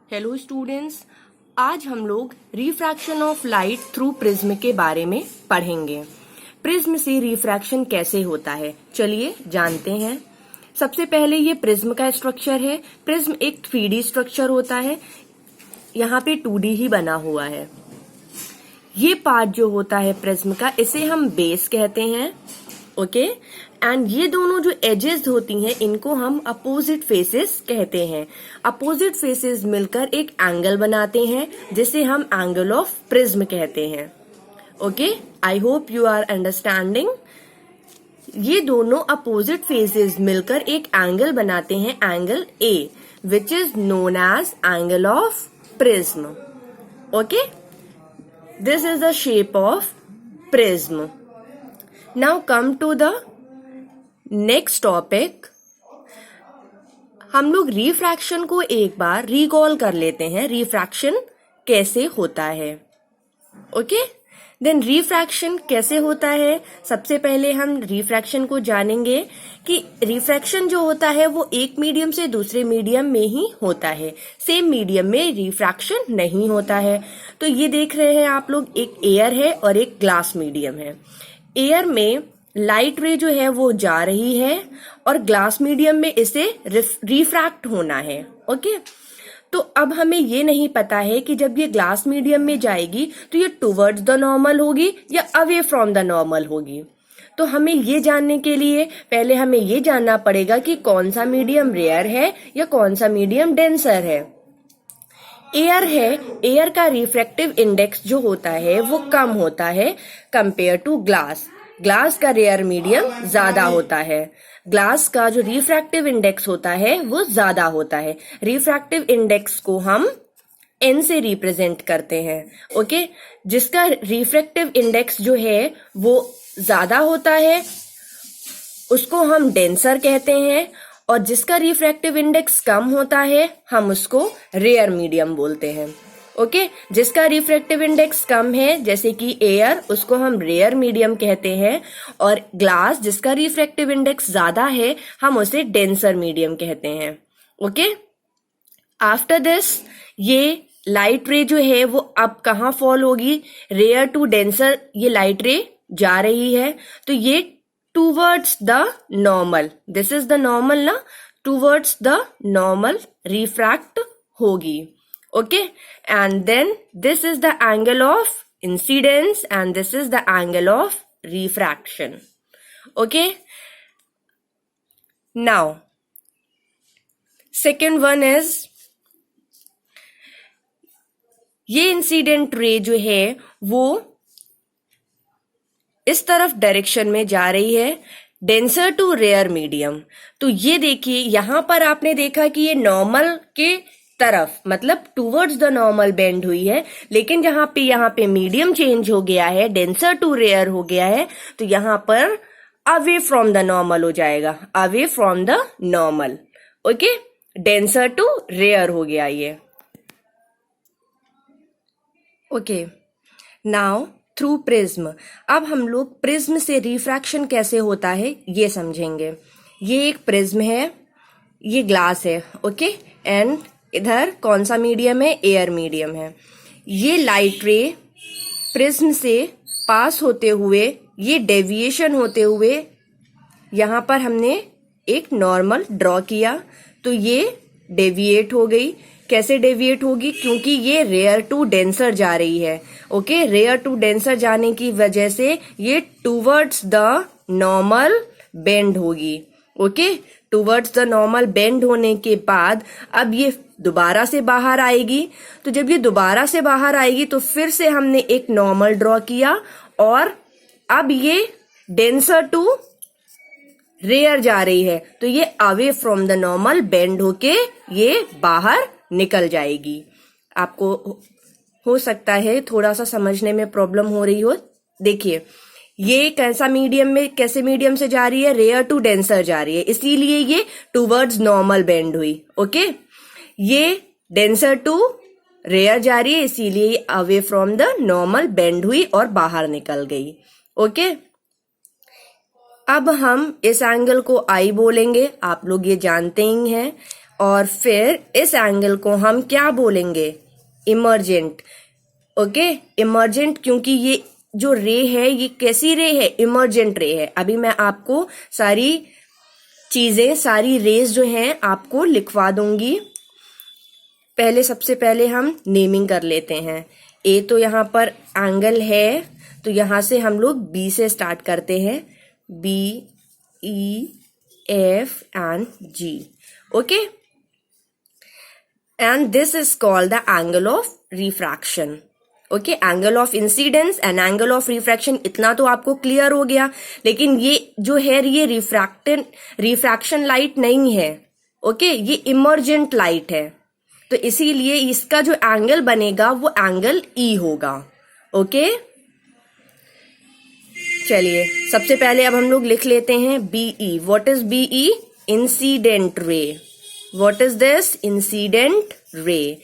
Hello students, आज हम लोग refraction of light through prism के बारे में पढ़ेंगे। प्रिज्म से रिफ्रैक्शन कैसे होता है, चलिए जानते हैं। सबसे पहले ये प्रिज्म का स्ट्रक्चर है। प्रिज्म एक 3D स्ट्रक्चर होता है, यहाँ पे 2D ही बना हुआ है। ये पार्ट जो होता है प्रिज्म का, इसे हम बेस कहते हैं, ओके। एंड ये दोनों जो एजेस होती हैं, इनको हम अपोजिट फेसेस कहते हैं। अपोजिट फेसेस मिलकर एक एंगल बनाते हैं, जिसे हम एंगल ऑफ प्रिज्म कहते हैं, okay. I hope you are understanding. ये दोनों अपोजिट फेसेस मिलकर एक एंगल बनाते हैं, angle A, which is known as angle of prism, okay. This is the shape of prism. Now come to the next topic. हम लोग refraction को एक बार रिकॉल कर लेते हैं, रिफ्रैक्शन कैसे होता है, ओके। देन रिफ्रैक्शन कैसे होता है, सबसे पहले हम रिफ्रैक्शन को जानेंगे कि रिफ्रैक्शन जो होता है वो एक मीडियम से दूसरे मीडियम में ही होता है, सेम मीडियम में रिफ्रैक्शन नहीं होता है। तो ये देख रहे हैं आप लोग, एक एयर है और एक ग्लास मीडियम है। एयर में लाइट रे जो है वो जा रही है और ग्लास मीडियम में इसे रिफ्रैक्ट होना है, ओके। तो अब हमें ये नहीं पता है कि जब ये ग्लास मीडियम में जाएगी तो ये टुवर्ड्स द नॉर्मल होगी या अवे फ्रॉम द नॉर्मल होगी। तो हमें ये जानने के लिए पहले हमें ये जानना पड़ेगा कि कौन सा मीडियम रेयर है या कौन सा मीडियम डेंसर है। एयर है, एयर का रिफ्रैक्टिव इंडेक्स जो होता है वो कम होता है कंपेयर टू ग्लास। ग्लास का रेयर मीडियम ज्यादा होता है, ग्लास का जो रिफ्रैक्टिव इंडेक्स होता है वो ज्यादा होता है। रिफ्रैक्टिव इंडेक्स को हम n से रिप्रेजेंट करते हैं, ओके। जिसका रिफ्रैक्टिव इंडेक्स जो है वो ज्यादा होता है उसको हम डेंसर कहते हैं, और जिसका रिफ्रैक्टिव इंडेक्स कम होता है हम उसको रेयर मीडियम बोलते हैं, ओके। जिसका रिफ्रैक्टिव इंडेक्स कम है, जैसे कि एयर, उसको हम रेयर मीडियम कहते हैं, और ग्लास जिसका रिफ्रैक्टिव इंडेक्स ज्यादा है हम उसे डेंसर मीडियम कहते हैं, ओके। आफ्टर दिस ये लाइट रे जो है वो अब कहाँ फॉल होगी, रेयर टू डेंसर ये लाइट रे जा रही है, तो ये towards the normal, this is the normal ना, टूवर्ड्स द नॉर्मल रिफ्रैक्ट होगी, okay, and then this is the angle of incidence and this is the angle of refraction, okay. Now second one is, ये incident ray जो है वो इस तरफ direction में जा रही है, डेंसर टू रेयर मीडियम। तो ये देखिए, यहां पर आपने देखा कि ये नॉर्मल के तरफ, मतलब टूवर्ड्स द नॉर्मल बेंड हुई है, लेकिन यहाँ पे मीडियम चेंज हो गया है, डेंसर टू रेयर हो गया है, तो यहाँ पर अवे फ्रॉम द नॉर्मल हो जाएगा, away from the normal, okay. Denser to rare हो गया ये, ओके। नाउ थ्रू प्रिज्म, अब हम लोग प्रिज्म से रिफ्रैक्शन कैसे होता है ये समझेंगे। ये एक प्रिज्म है, ये ग्लास है, ओके, एंड इधर कौन सा मीडियम है, एयर मीडियम है। ये लाइट रे प्रिज्म से पास होते हुए, ये डेविएशन होते हुए यहाँ पर हमने एक नॉर्मल ड्रॉ किया, तो ये डेविएट हो गई। कैसे डेविएट होगी, क्योंकि ये रेयर टू डेंसर जा रही है, ओके। रेयर टू डेंसर जाने की वजह से ये टूवर्ड्स द नॉर्मल बेंड होगी, okay. Towards the normal bend होने के बाद अब ये दोबारा से बाहर आएगी, तो जब ये दोबारा से बाहर आएगी तो फिर से हमने एक नॉर्मल ड्रॉ किया, और अब ये डेंसर टू रेयर जा रही है, तो ये away from the normal bend होके ये बाहर निकल जाएगी। आपको हो सकता है थोड़ा सा समझने में प्रॉब्लम हो रही हो। देखिए, ये कैसा मीडियम में, कैसे मीडियम से जा रही है, रेयर टू डेंसर जा रही है, इसीलिए ये टूवर्ड्स नॉर्मल बेंड हुई, ओके। ये डेंसर टू रेयर जा रही है, इसीलिए ये away from the normal bend हुई और बाहर निकल गई, ओके। अब हम इस एंगल को आई बोलेंगे, आप लोग ये जानते ही हैं। और फिर इस एंगल को हम क्या बोलेंगे, इमर्जेंट। ओके, इमर्जेंट, क्योंकि ये जो रे है ये कैसी रे है, इमर्जेंट रे है। अभी मैं आपको सारी चीजें, सारी रेज जो हैं आपको लिखवा दूंगी। पहले सबसे पहले हम नेमिंग कर लेते हैं। ए तो यहाँ पर एंगल है, तो यहां से हम लोग बी से स्टार्ट करते हैं, B E F and G. Okay, and this is called the angle of refraction. Okay, angle of incidence and angle of refraction, इतना तो आपको क्लियर हो गया। लेकिन ये जो है ये रिफ्रैक्शन लाइट नहीं है। ओके, ये इमर्जेंट लाइट है, तो इसीलिए इसका जो एंगल बनेगा वो एंगल ई होगा। ओके, चलिए सबसे पहले अब हम लोग लिख लेते हैं BE. What is BE? Incident ray. What is this? Incident ray.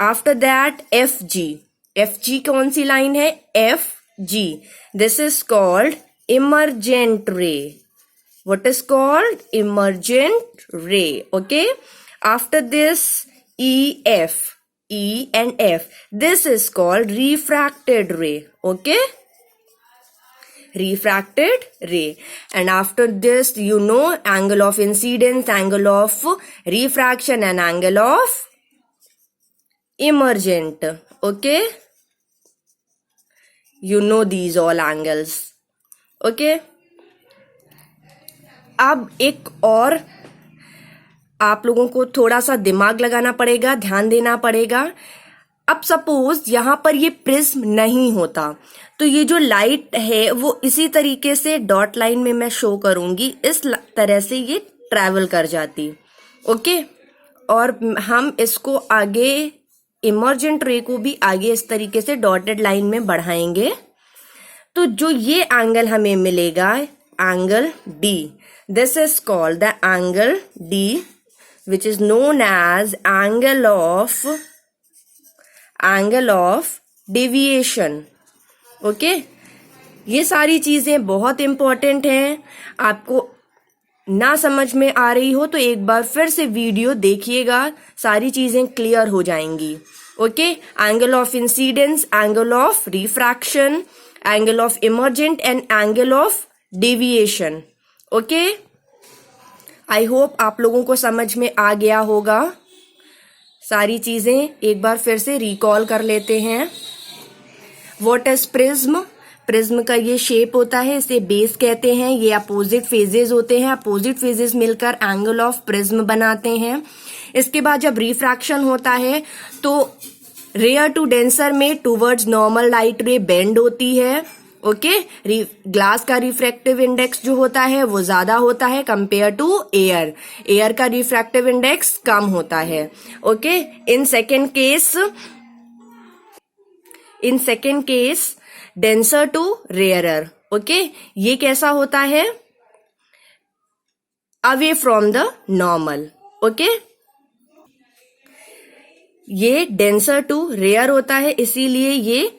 After that F G. F G कौन सी लाइन है? F G. This is called emergent ray. What is called? Emergent ray. Okay, after this E F, E and F. This is called refracted ray. Okay, refracted ray. And after this, you know, angle of incidence, angle of refraction, and angle of emergent. Okay, you know these all angles. Okay, अब एक और आप लोगों को थोड़ा सा दिमाग लगाना पड़ेगा, ध्यान देना पड़ेगा। अब सपोज यहां पर ये प्रिज्म नहीं होता, तो ये जो लाइट है वो इसी तरीके से डॉट लाइन में मैं शो करूंगी, इस तरह से ये ट्रैवल कर जाती। ओके, और हम इसको आगे, इमर्जेंट रे को भी आगे इस तरीके से डॉटेड लाइन में बढ़ाएंगे, तो जो ये एंगल हमें मिलेगा, angle D, this is called the angle D, which is known as angle of deviation. Okay, ये सारी चीजें बहुत इंपॉर्टेंट हैं। आपको ना समझ में आ रही हो तो एक बार फिर से वीडियो देखिएगा, सारी चीजें क्लियर हो जाएंगी। Okay, angle of incidence, angle of refraction, angle of emergent and angle of deviation. Okay, I hope आप लोगों को समझ में आ गया होगा। सारी चीजें एक बार फिर से रिकॉल कर लेते हैं। What is prism? प्रिज्म का ये शेप होता है, इसे बेस कहते हैं। ये अपोजिट फेजेस होते हैं, अपोजिट फेजेस मिलकर एंगल ऑफ प्रिज्म बनाते हैं। इसके बाद जब रिफ्रैक्शन होता है तो रेयर टू डेंसर में towards normal light ray bend होती है। ओके, ग्लास का रिफ्रैक्टिव इंडेक्स जो होता है वो ज्यादा होता है कंपेयर टू एयर। एयर का रिफ्रैक्टिव इंडेक्स कम होता है। Okay, in second case denser to rarer. Okay, ये कैसा होता है? Away from the normal. Okay, ये डेंसर टू रेयर होता है, इसीलिए ये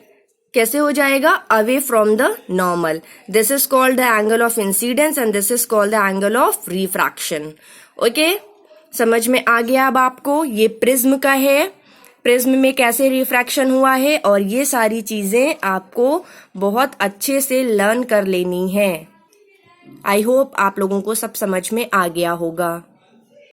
कैसे हो जाएगा? Away from the normal. This is called the angle of incidence and this is called the angle of refraction. Okay, समझ में आ गया अब आपको? ये प्रिज्म का है, प्रिज्म में कैसे रिफ्रैक्शन हुआ है, और ये सारी चीजें आपको बहुत अच्छे से लर्न कर लेनी है। आई होप आप लोगों को सब समझ में आ गया होगा।